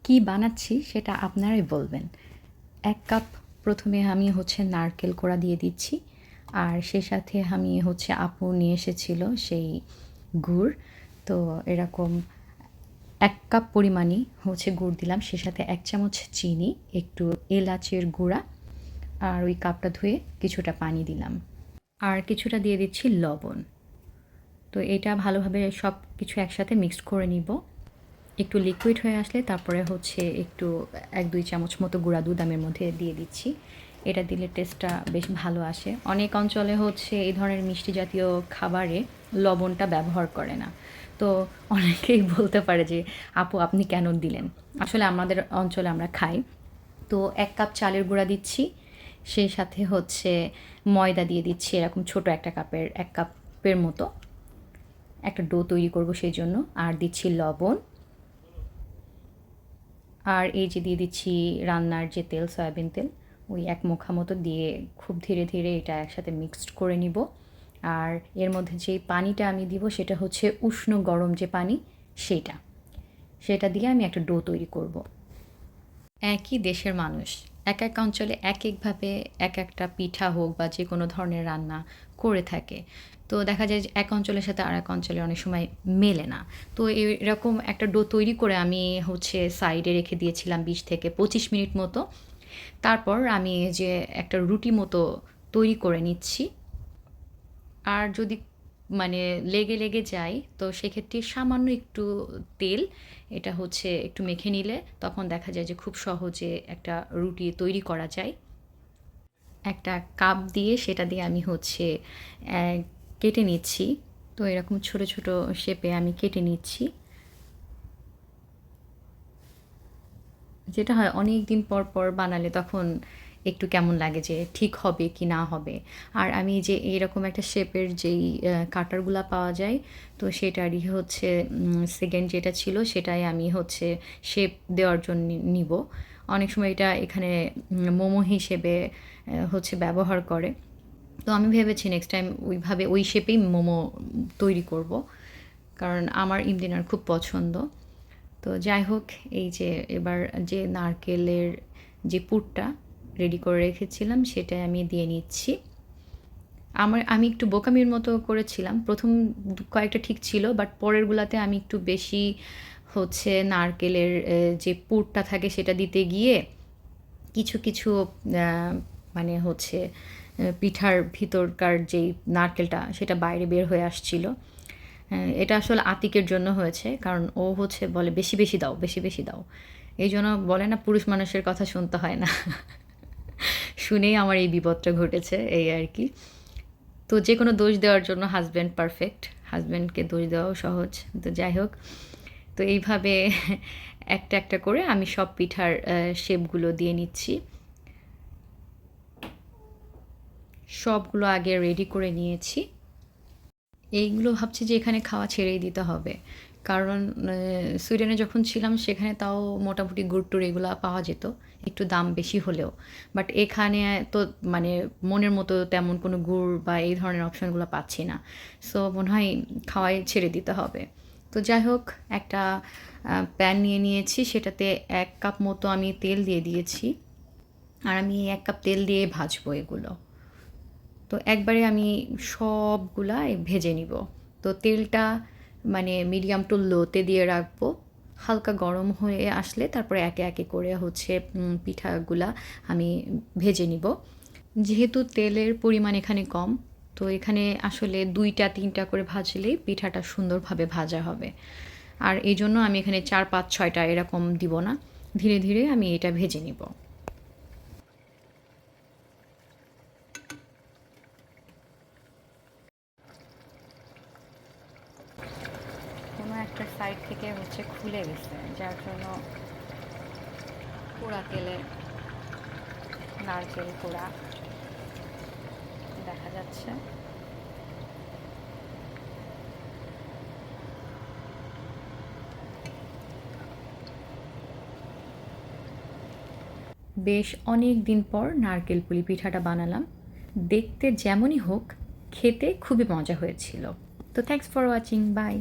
কি বানাচ্ছি সেটা আপনারাই বলবেন। ১ কাপ প্রথমে আমি নারকেল কোড়া দিয়ে দিচ্ছি। আর সে সাথে আমি আপু নিয়ে এসেছিল সেই গুড়। তো এরকম ১ কাপ পরিমাণই গুড় দিলাম। সে সাথে ১ চামচ চিনি, একটু এলাচের গুঁড়া আর ওই কাপটা ধুয়ে কিছুটা পানি দিলাম। আর কিছুটা দিয়ে দিচ্ছি লবণ। তো এটা ভালোভাবে সব কিছু একসাথে মিক্সড করে নিব। একটু লিকুইড হয়ে আসলে তারপরে একটু ১-২ চামচ মতো গুঁড়া দুধ আমি এর মধ্যে দিয়ে দিচ্ছি। এটা দিলে টেস্টটা বেশ ভালো আসে। অনেক অঞ্চলে এই ধরনের মিষ্টি জাতীয় খাবারে লবণটা ব্যবহার করে না। তো অনেকেই বলতে পারে যে, "আপু আপনি কেন দিলেন?" আসলে আমাদের অঞ্চলে আমরা খাই। তো ১ কাপ চালের গুঁড়া দিচ্ছি। সেই সাথে ময়দা দিয়ে দিচ্ছি এরকম ছোট একটা কাপের ১ কাপের মতো। একটা ডো তৈরি করব সেইজন্য। আর দিচ্ছি লবণ। আর এই যে দিয়ে দিচ্ছি রান্নার যে তেল, সয়াবিন তেল, ওই ১ মুঠা মতো দিয়ে খুব ধীরে, ধীরে এটা একসাথে মিক্সড করে নিব। আর এর মধ্যে যেই পানিটা আমি দিব সেটা উষ্ণ গরম যে পানি সেইটা। সেটা দিয়ে আমি একটা ডো তৈরি করব। একই দেশের মানুষ এক এক অঞ্চলে এক একভাবে এক একটা পিঠা হোক বা যে কোনো ধরনের রান্না করে থাকে। তো দেখা যায় যে এক অঞ্চলের সাথে আরেক অঞ্চলে অনেক সময় মেলে না। তো এরকম একটা ডো তৈরি করে আমি সাইডে রেখে দিয়েছিলাম ২০ থেকে ২৫ মিনিট মতো। তারপর আমি এই যে একটা রুটি মতো তৈরি করে নিচ্ছি। আর যদি মানে লেগে যায় তো সেক্ষেত্রে সামান্য একটু তেল এটা একটু মেখে নিলে তখন দেখা যায় যে খুব সহজে একটা রুটি তৈরি করা যায়। একটা কাপ দিয়ে সেটা দিয়ে আমি কেটে নিচ্ছি। তো এরকম ছোট, ছোট শেপে আমি কেটে নিচ্ছি। যেটা হয় অনেকদিন পর, পর বানালে তখন একটু কেমন লাগে যে ঠিক হবে কি না হবে। আর আমি যে এরকম একটা শেপের যেই কাটারগুলা পাওয়া যায়, তো সেটারই 2nd যেটা ছিল সেটাই আমি শেপ দেওয়ার জন্য নিব। অনেক সময় এটা এখানে মোমো হিসেবে ব্যবহার করে। তো আমি ভেবেছি নেক্সট টাইম ওইভাবে ওই শেপেই মোমো তৈরি করব। কারণ আমার ইমলিনার খুব পছন্দ। তো যাই হোক এই যে এবার যে নারকেলের যে পুরটা রেডি করে রেখেছিলাম সেটাই আমি দিয়ে নিচ্ছি। আমি একটু বোকামির মতো করেছিলাম। ১ম কয়েকটা ঠিক ছিল বাট পরেরগুলাতে আমি একটু বেশি নারকেলের যে পুরটা থাকে সেটা দিতে গিয়ে কিছু, কিছু মানে পিঠার ভিতরকার যেই নারকেলটা সেটা বাইরে বের হয়ে আসছিল। এটা আসলে আতিকের জন্য হয়েছে। কারণ ও বলে, "বেশি, বেশি দাও, বেশি, বেশি দাও।" এইজন্য বলে না পুরুষ মানুষের কথা শুনতে হয় না। শুনেই আমার এই বিপদটা ঘটেছে এই আরকি। তো যেকোনো দোষ দেওয়ার জন্য হাসব্যান্ড পারফেক্ট। হাসব্যান্ডকে দোষ দেওয়াও সহজ। তো যাই হোক, তো এইভাবে একটা, একটা করে আমি সব পিঠার শেপগুলো দিয়ে নিচ্ছি। সবগুলো আগে রেডি করে নিয়েছি। এইগুলো ভাবছি যে এখানে খাওয়া ছেড়েই দিতে হবে। কারণ সুইডেনে যখন ছিলাম সেখানে তাও মোটামুটি গুড়-টুড় এগুলা পাওয়া যেত। একটু দাম বেশি হলেও। বাট এখানে তো মানে মনের মতো তেমন কোনো গুড় বা এই ধরনের অপশনগুলো পাচ্ছি না। সো মনে হয় খাওয়াই ছেড়ে দিতে হবে। তো যাই হোক একটা প্যান নিয়ে নিয়েছি সেটাতে ১ কাপ মতো আমি তেল দিয়ে দিয়েছি। আর আমি ১ কাপ তেল দিয়ে ভাজবো এগুলো। তো একবারে আমি সবগুলা ভেজে নিব। তো তেলটা মানে মিডিয়াম টু লোতে দিয়ে রাখবো। হালকা গরম হয়ে আসলে তারপরে একে, একে করে পিঠাগুলা আমি ভেজে নিব। যেহেতু তেলের পরিমাণ এখানে কম, তো এখানে আসলে ২টা ৩টা করে ভাজলেই পিঠাটা সুন্দরভাবে ভাজা হবে। আর এইজন্য আমি এখানে ৪, ৫, ৬ টা এরকম দিব না। ধীরে, ধীরে আমি এটা ভেজে নিব। কোনো একটা সাইড থেকে খুলে গেছে যার জন্য পোড়া তেলে নারকেল পোড়া দেখা যাচ্ছে। বেশ অনেক দিন পর নারকেল পুলি পিঠাটা বানালাম। দেখতে যেমনই হোক খেতে খুবই মজা হয়েছিল। তো থ্যাঙ্কস ফর ওয়াচিং, বাই।